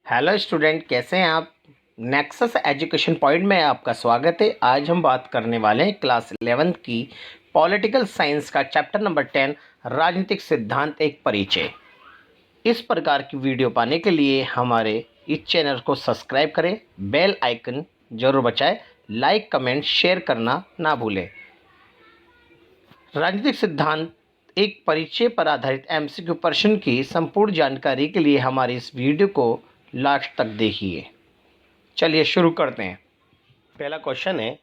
Hello student, कैसे हैं आप। नेक्सस एजुकेशन पॉइंट में आपका स्वागत है। आज हम बात करने वाले हैं क्लास 11th की पॉलिटिकल साइंस का चैप्टर नंबर 10 राजनीतिक सिद्धांत एक परिचय। इस प्रकार की वीडियो पाने के लिए हमारे इस चैनल को सब्सक्राइब करें, बेल आइकन जरूर बजाएं, लाइक कमेंट शेयर करना ना भूलें। राजनीतिक सिद्धांत एक परिचय पर आधारित एमसीक्यू प्रश्न की संपूर्ण जानकारी के लिए हमारी इस वीडियो को लास्ट तक देखिए। चलिए शुरू करते हैं। पहला क्वेश्चन है,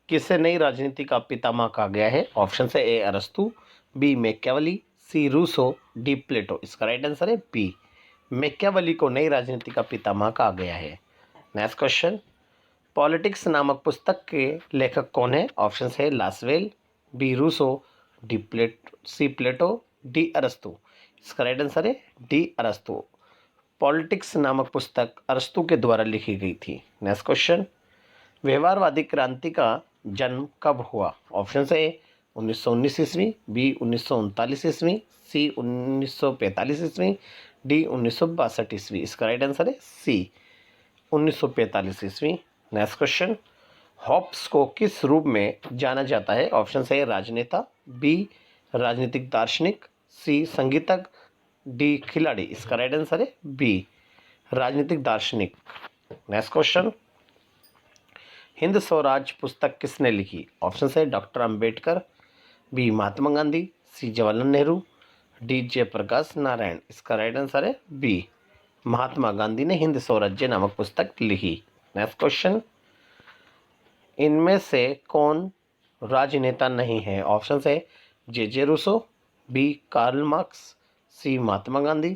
किसे नई राजनीति का पितामह कहा गया है। ऑप्शन है ए अरस्तु, B Machiavelli, C Rousseau, D Plato. इसका राइट आंसर है बी, मैकियावेली को नई राजनीति का पितामह कहा गया है। नेक्स्ट क्वेश्चन, पॉलिटिक्स नामक पुस्तक के लेखक कौन है। ऑप्शन है लासवेल, बी रूसो, डी प्लेटो, सी प्लेटो, डी अरस्तु। इसका राइट आंसर है डी अरस्तु। पॉलिटिक्स नामक पुस्तक अरस्तु के द्वारा लिखी गई थी। नेक्स्ट क्वेश्चन, व्यवहारवादी क्रांति का जन्म कब हुआ। ऑप्शन है 1919 ईस्वी, बी 1939 ईस्वी, सी 1945 ईस्वी, डी 1962 ईस्वी। इसका राइट आंसर है सी 1945 ईस्वी। नेक्स्ट क्वेश्चन, हॉब्स को किस रूप में जाना जाता है। ऑप्शन है राजनेता, बी राजनीतिक दार्शनिक, सी संगीतज्ञ, डी खिलाड़ी। इसका राइट आंसर है बी राजनीतिक दार्शनिक। नेक्स्ट क्वेश्चन, हिंद स्वराज पुस्तक किसने लिखी। ऑप्शन है डॉक्टर अंबेडकर, बी महात्मा गांधी, सी जवाहरलाल नेहरू, डी जयप्रकाश नारायण। इसका राइट आंसर है बी महात्मा गांधी ने हिंद स्वराज्य नामक पुस्तक लिखी। नेक्स्ट क्वेश्चन, इनमें से कौन राजनेता नहीं है। ऑप्शन है जे रूसो, बी कार्ल मार्क्स, सी महात्मा गांधी,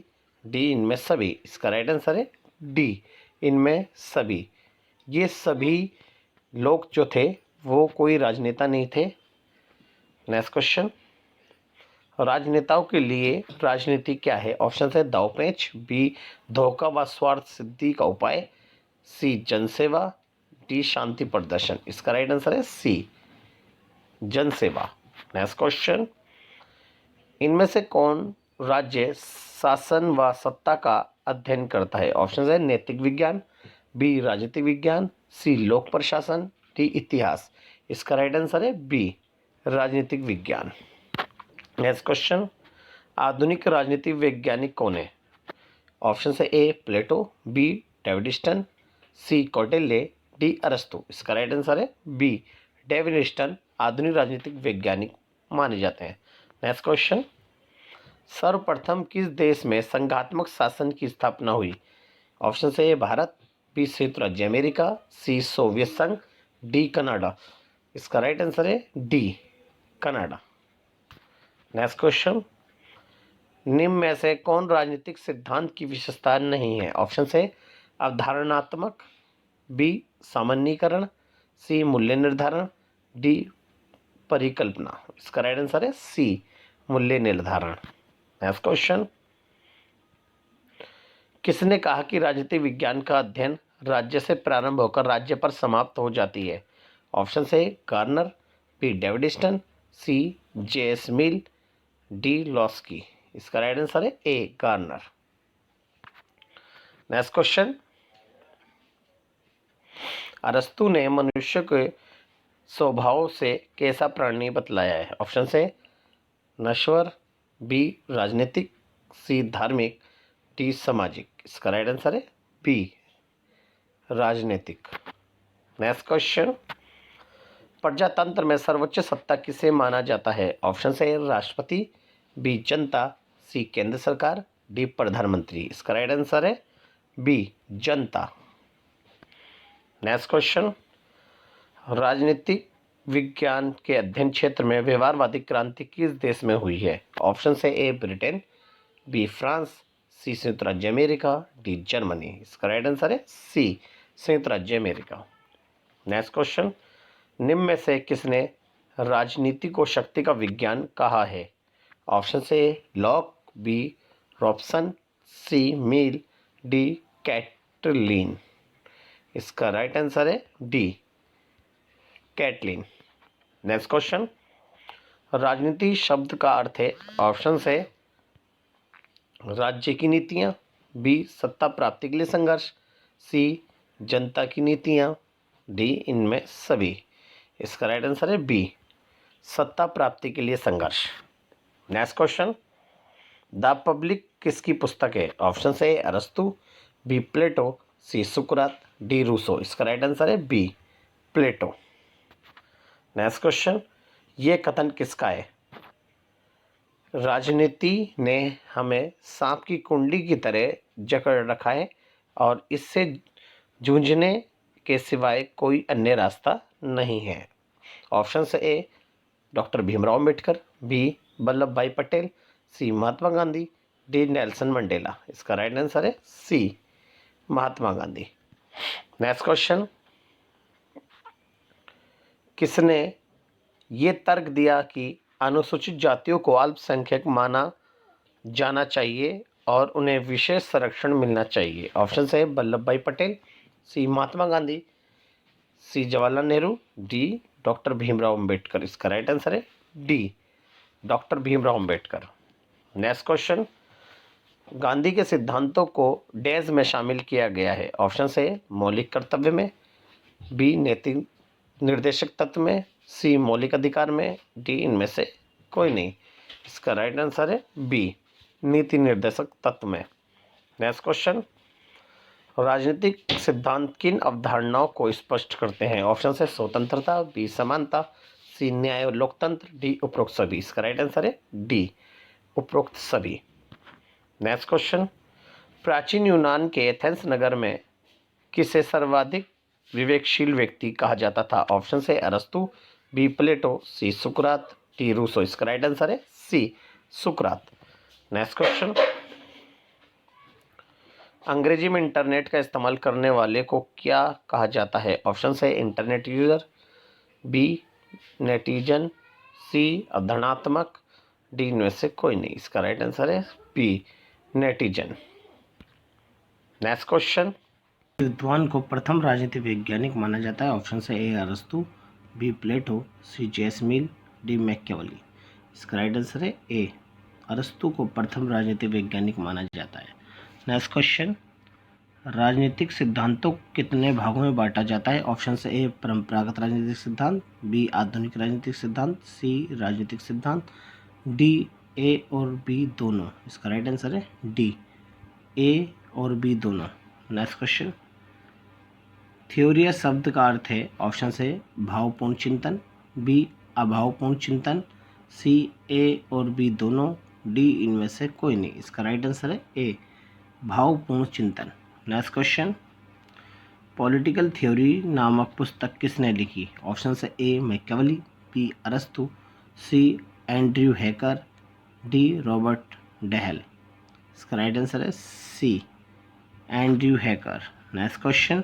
डी इनमें सभी। इसका राइट आंसर है डी इनमें सभी। ये सभी लोग जो थे वो कोई राजनेता नहीं थे। नेक्स्ट क्वेश्चन, राजनेताओं के लिए राजनीति क्या है। ऑप्शन है दांवपेच, बी धोखा व स्वार्थ सिद्धि का उपाय, सी जनसेवा, डी शांति प्रदर्शन। इसका राइट आंसर है सी जनसेवा। नेक्स्ट क्वेश्चन, इनमें से कौन राज्य शासन व सत्ता का अध्ययन करता है। ऑप्शन है नैतिक विज्ञान, बी राजनीतिक विज्ञान, सी लोक प्रशासन, डी इतिहास। इसका राइट आंसर है बी राजनीतिक विज्ञान। नेक्स्ट क्वेश्चन, आधुनिक राजनीतिक वैज्ञानिक कौन है। ऑप्शन है ए प्लेटो, बी डेविड स्टन, सी कौटिल्य, डी अरस्तु। इसका राइट आंसर है बी डेविड स्टन आधुनिक राजनीतिक वैज्ञानिक माने जाते हैं। नेक्स्ट क्वेश्चन, सर्वप्रथम किस देश में संघात्मक शासन की स्थापना हुई। ऑप्शन है ए भारत, बी संयुक्त राज्य अमेरिका, सी सोवियत संघ, डी कनाडा। इसका राइट आंसर है डी कनाडा। नेक्स्ट क्वेश्चन, निम्न में से कौन राजनीतिक सिद्धांत की विशेषता नहीं है। ऑप्शन है अवधारणात्मक, बी सामान्यीकरण, सी मूल्य निर्धारण, डी परिकल्पना। इसका राइट आंसर है सी मूल्य निर्धारण। नेक्स्ट क्वेश्चन, किसने कहा कि राजनीतिक विज्ञान का अध्ययन राज्य से प्रारंभ होकर राज्य पर समाप्त हो जाती है। ऑप्शन है गार्नर, बी डेविड स्टन, सी जे.एस. मिल, डी लॉस्की। इसका राइट आंसर है ए गार्नर। नेक्स्ट क्वेश्चन, अरस्तु ने मनुष्य के स्वभाव से कैसा प्राणी बतलाया है। ऑप्शन है नश्वर, बी राजनीतिक, सी धार्मिक, डी सामाजिक। इसका राइट आंसर है बी राजनीतिक। नेक्स्ट क्वेश्चन, प्रजातंत्र में सर्वोच्च सत्ता किसे माना जाता है। ऑप्शन है राष्ट्रपति, बी जनता, सी केंद्र सरकार, डी प्रधानमंत्री। इसका राइट आंसर है बी जनता। नेक्स्ट क्वेश्चन, राजनीतिक विज्ञान के अध्ययन क्षेत्र में व्यवहारवादी क्रांति किस देश में हुई है। ऑप्शन है ए ब्रिटेन, बी फ्रांस, सी संयुक्त राज्य अमेरिका, डी जर्मनी। इसका राइट आंसर है सी संयुक्त राज्य अमेरिका। नेक्स्ट क्वेश्चन, निम्न में से किसने राजनीति को शक्ति का विज्ञान कहा है। ऑप्शन है लॉक, बी रॉबसन, सी मिल, डी कैटलिन। इसका राइट आंसर है डी कैटलिन। नेक्स्ट क्वेश्चन, राजनीति शब्द का अर्थ है। ऑप्शन है राज्य की नीतियाँ, बी सत्ता प्राप्ति के लिए संघर्ष, सी जनता की नीतियाँ, डी इनमें सभी। इसका राइट आंसर है बी सत्ता प्राप्ति के लिए संघर्ष। नेक्स्ट क्वेश्चन, द पब्लिक किसकी पुस्तक है? ऑप्शन ए अरस्तु, बी प्लेटो, सी सुकरात, डी रूसो। इसका राइट आंसर है बी प्लेटो। नेक्स्ट क्वेश्चन, ये कथन किसका है? राजनीति ने हमें सांप की कुंडली की तरह जकड़ रखा है और इससे जूझने के सिवाय कोई अन्य रास्ता नहीं है। Option A doctor Bhimrao Ambedkar, B Vallabh Bhai Patel, C Mahatma Gandhi, D Nelson Mandela. इसका राइट आंसर है C Mahatma Gandhi. Next question, किसने ये तर्क दिया कि अनुसूचित जातियों को अल्पसंख्यक माना जाना चाहिए और उन्हें विशेष संरक्षण मिलना चाहिए? Option A Vallabh Bhai Patel, C Mahatma Gandhi, C Jawaharlal Nehru, D doctor Bhimrao Ambedkar. इसका राइट आंसर है D doctor Bhimrao Ambedkar. Next question, Gandhi के सिद्धांतों को डैश में शामिल किया गया है? ऑप्शन ए मौलिक कर्तव्य में, बी नैतिक निर्देशक तत्व में, सी मौलिक अधिकार में, डी इनमें से कोई नहीं। इसका राइट आंसर है बी नीति निर्देशक तत्व में। नेक्स्ट क्वेश्चन, राजनीतिक सिद्धांत किन अवधारणाओं को स्पष्ट करते हैं? ऑप्शन है स्वतंत्रता, बी समानता, सी न्याय और लोकतंत्र, डी उपरोक्त सभी। इसका राइट आंसर है डी उपरोक्त सभी। नेक्स्ट क्वेश्चन, प्राचीन यूनान के एथेंस नगर में किसे सर्वाधिक विवेकशील व्यक्ति कहा जाता था? ऑप्शन है अरस्तु, बी प्लेटो, सी सुकरात, डी रूसो। इसका राइट आंसर है सी सुकरात। नेक्स्ट क्वेश्चन, अंग्रेजी में इंटरनेट का इस्तेमाल करने वाले को क्या कहा जाता है? ऑप्शन है इंटरनेट यूजर, बी नेटिजन, सी अवधारणात्मक, डी इनमें से कोई नहीं। इसका राइट आंसर है बी नेटिजन। नेक्स्ट क्वेश्चन, विद्वान को प्रथम राजनीति वैज्ञानिक माना जाता है? ऑप्शन है ए अरस्तु, B Plato, C James Mill, D Machiavelli. इसका राइट आंसर है ए अरस्तु को प्रथम राजनीति वैज्ञानिक माना जाता है। नेक्स्ट क्वेश्चन, राजनीतिक सिद्धांतों कितने भागों में बांटा जाता है? ऑप्शन से ए परंपरागत राजनीतिक सिद्धांत, बी आधुनिक राजनीतिक सिद्धांत, सी राजनीतिक सिद्धांत, डी ए और बी दोनों। इसका राइट आंसर है डी ए और बी दोनों। नेक्स्ट क्वेश्चन, थ्योरी शब्द का अर्थ है? ऑप्शन से भावपूर्ण चिंतन, बी अभावपूर्ण चिंतन, सी ए और बी दोनों, डी इनमें से कोई नहीं। इसका राइट आंसर है ए भावपूर्ण चिंतन। नेक्स्ट क्वेश्चन, पॉलिटिकल थ्योरी नामक पुस्तक किसने लिखी? ऑप्शन से ए मैकियावेली, बी अरस्तु, सी एंड्रयू हैकर, डी रॉबर्ट डेहल। इसका राइट आंसर है सी एंड्रयू हैकर। नेक्स्ट क्वेश्चन,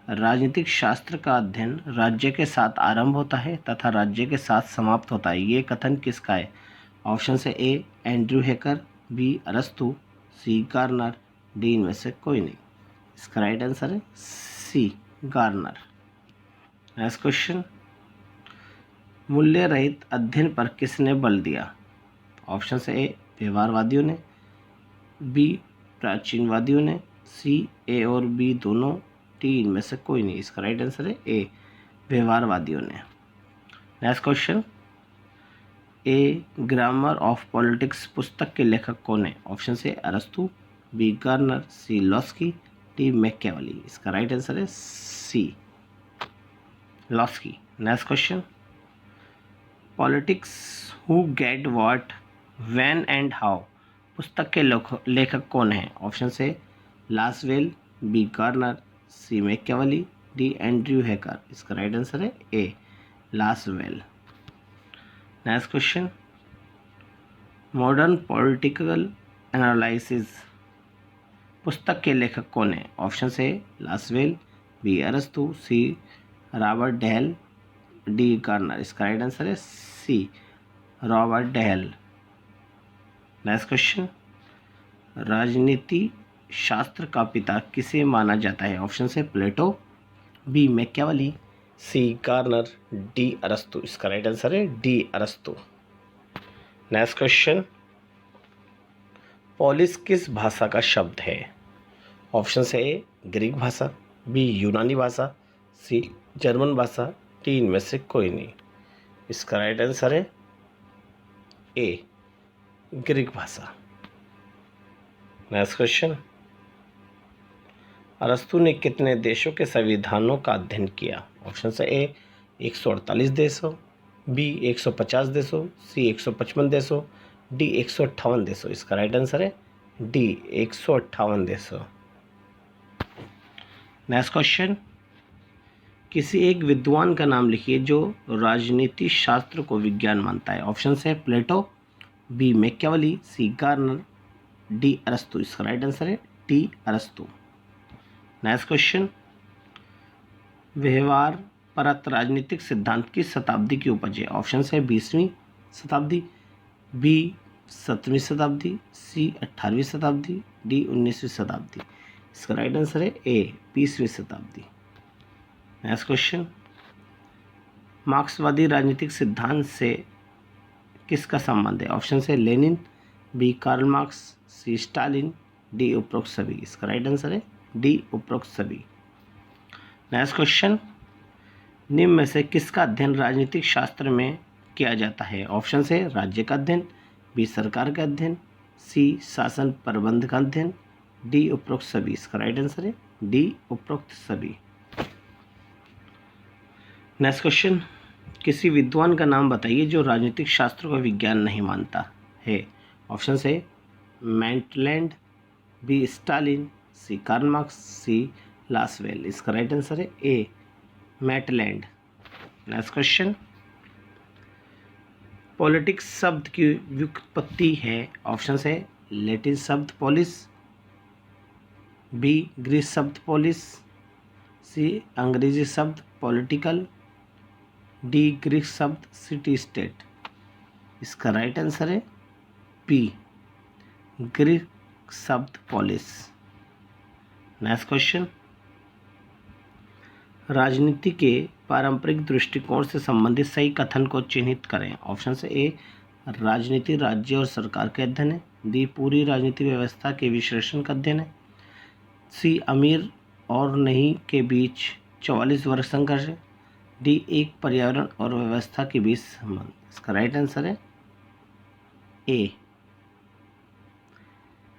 राजनीतिक शास्त्र का अध्ययन राज्य के साथ आरंभ होता है तथा राज्य के साथ समाप्त होता है, ये कथन किसका है? ऑप्शन से ए एंड्रयू हैकर, बी अरस्तु, सी गार्नर, डी इनमें से कोई नहीं। इसका राइट आंसर है सी गार्नर। नेक्स्ट क्वेश्चन, मूल्य रहित अध्ययन पर किसने बल दिया? ऑप्शन से ए व्यवहारवादियों ने, बी प्राचीनवादियों ने, सी ए और बी दोनों, डी इनमें से कोई नहीं। इसका राइट आंसर है ए व्यवहारवादियों ने। Next question, A grammar of politics पुस्तक के लेखक कौन है? ऑप्शन से अरस्तु, B Garner, C Laski, D Machiavelli. इसका राइट आंसर है C Laski. Next question, politics who get what when and how पुस्तक के लेखक कौन है? ऑप्शन से Lasswell, B Garner, C Machiavelli, D Andrew Hacker. इसका राइट आंसर है A Lasswell. Next question, modern political analysis पुस्तक के लेखक कौन है? ऑप्शन से लासवेल, बी अरस्तु, सी रॉबर्ट डेहल, डी गार्नर। इसका राइट आंसर है सी रॉबर्ट डेहल। नेक्स्ट क्वेश्चन, राजनीति शास्त्र का पिता किसे माना जाता है? ऑप्शन से प्लेटो, बी मैकियावेली, सी गार्नर, डी अरस्तु। इसका राइट आंसर है डी अरस्तु। नेक्स्ट क्वेश्चन, पोलिस किस भाषा का शब्द है? ऑप्शन है ए ग्रीक भाषा, बी यूनानी भाषा, सी जर्मन भाषा, डी इनमें से कोई नहीं। इसका राइट आंसर है ए ग्रीक भाषा। नेक्स्ट क्वेश्चन, अरस्तु ने कितने देशों के संविधानों का अध्ययन किया? ऑप्शन है ए 148 देशों, बी 150 देशों, सी 155 देशों, डी 158 देशों। इसका राइट आंसर है डी 158 देशों। नेक्स्ट क्वेश्चन, किसी एक विद्वान का नाम लिखिए जो राजनीति शास्त्र को विज्ञान मानता है। ऑप्शन है प्लेटो, बी मैकियावेली, सी गार्नर, डी अरस्तु। इसका राइट आंसर है डी अरस्तु। नेक्स्ट क्वेश्चन, व्यवहार परत राजनीतिक सिद्धांत किस शताब्दी की उपज है? ऑप्शन है 20वीं शताब्दी, बी 7वीं शताब्दी, सी 18वीं शताब्दी, डी 19वीं शताब्दी। इसका राइट आंसर है ए 20वीं शताब्दी। नेक्स्ट क्वेश्चन, मार्क्सवादी राजनीतिक सिद्धांत से किसका संबंध है? ऑप्शन है लेनिन, बी कार्ल मार्क्स, सी स्टालिन, डी उपरोक्त सभी। इसका राइट आंसर है डी उपरोक्त सभी। नेक्स्ट क्वेश्चन, निम्न में से किसका अध्ययन राजनीतिक शास्त्र में किया जाता है? ऑप्शन है राज्य का अध्ययन, बी सरकार का अध्ययन, सी शासन प्रबंध का अध्ययन, डी उपरोक्त सभी। इसका राइट आंसर है डी उपरोक्त सभी। नेक्स्ट क्वेश्चन, किसी विद्वान का नाम बताइए जो राजनीतिक शास्त्र को विज्ञान नहीं मानता है। ऑप्शन है मैंटलैंड, बी स्टालिन, सी कार्ल मार्क्स, सी लासवेल। इसका राइट आंसर है ए मैटलैंड। नेक्स्ट क्वेश्चन, पॉलिटिक्स शब्द की व्युत्पत्ति है। ऑप्शन है लैटिन शब्द पोलिस, बी ग्रीक शब्द पोलिस, सी अंग्रेजी शब्द पॉलिटिकल, डी ग्रीक शब्द सिटी स्टेट। इसका राइट आंसर है बी ग्रीक शब्द पोलिस। नेक्स्ट क्वेश्चन, राजनीति के पारंपरिक दृष्टिकोण से संबंधित सही कथन को चिन्हित करें। ऑप्शन है ए राजनीति राज्य और सरकार के अध्ययन है, बी पूरी राजनीति व्यवस्था के विश्लेषण का अध्ययन है, सी अमीर और नहीं के बीच 44 वर्ग संघर्ष है, डी एक पर्यावरण और व्यवस्था के बीच संबंध। इसका राइट आंसर है ए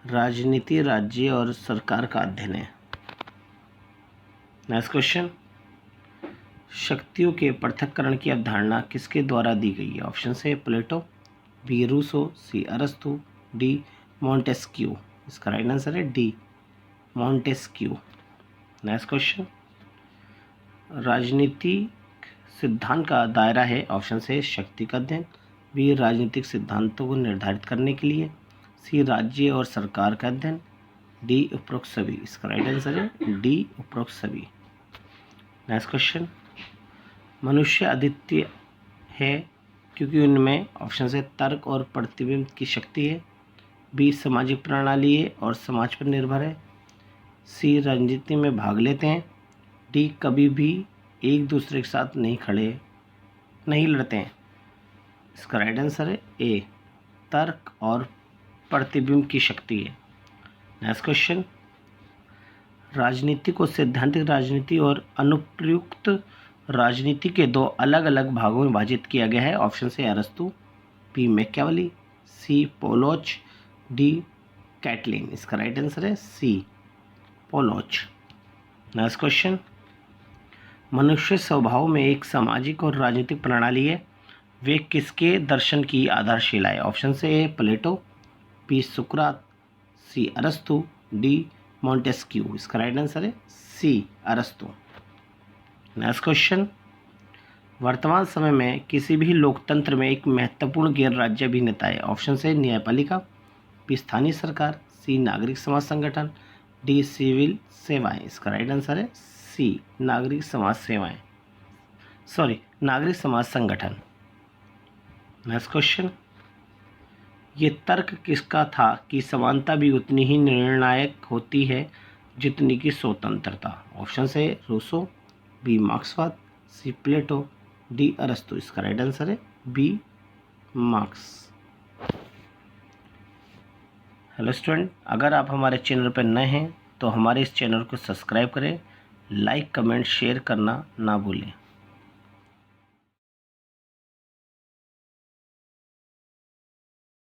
राजनीति राज्य और सरकार का अध्ययन है। नेक्स्ट क्वेश्चन, शक्तियों के पृथक्करण की अवधारणा किसके द्वारा दी गई है? ऑप्शन है प्लेटो, बी रूसो, सी अरस्तु, डी मॉन्टेस्क्यू। इसका राइट आंसर है डी मॉन्टेस्क्यू। नेक्स्ट क्वेश्चन, राजनीतिक सिद्धांत का दायरा है। ऑप्शन है शक्ति का अध्ययन, बी राजनीतिक सिद्धांतों को निर्धारित करने के लिए, सी राज्य और सरकार का अध्ययन, डी उपरोक्त सभी। इसका राइट आंसर है डी उपरोक्त सभी। नेक्स्ट क्वेश्चन, मनुष्य अद्वितीय है क्योंकि उनमें ऑप्शन है तर्क और प्रतिबिंब की शक्ति है, बी सामाजिक प्रणाली है और समाज पर निर्भर है, सी राजनीति में भाग लेते हैं, डी कभी भी एक दूसरे के साथ नहीं लड़ते हैं। इसका राइट आंसर है ए तर्क और प्रतिबिंब की शक्ति है। नेक्स्ट क्वेश्चन, राजनीति को सैद्धांतिक राजनीति और अनुप्रयुक्त राजनीति के दो अलग अलग भागों में विभाजित किया गया है। ऑप्शन है अरस्तु, बी मैकियावेली, सी पोलोच, डी कैटलिन। इसका राइट आंसर है सी पोलोच। नेक्स्ट क्वेश्चन, मनुष्य स्वभाव में एक सामाजिक और राजनीतिक प्रणाली है, वे किसके दर्शन की आधारशिला है? ऑप्शन से ए प्लेटो, बी सुकरात, सी अरस्तु, डी मॉन्टेस्क्यू। इसका राइट आंसर है सी अरस्तु। नेक्स्ट क्वेश्चन, वर्तमान समय में किसी भी लोकतंत्र में एक महत्वपूर्ण गैर राज्य अभिनेता है। ऑप्शन से न्यायपालिका, बी स्थानीय सरकार, सी नागरिक समाज संगठन, डी सिविल सेवाएं। इसका राइट आंसर है सी नागरिक समाज संगठन। नेक्स्ट क्वेश्चन, ये तर्क किसका था कि समानता भी उतनी ही निर्णायक होती है जितनी की स्वतंत्रता? ऑप्शन है रूसो, बी मार्क्सवाद, सी प्लेटो, डी अरस्तु। इसका राइट आंसर है बी मार्क्स। हेलो स्टूडेंट, अगर आप हमारे चैनल पर नए हैं तो हमारे इस चैनल को सब्सक्राइब करें, लाइक कमेंट शेयर करना ना भूलें।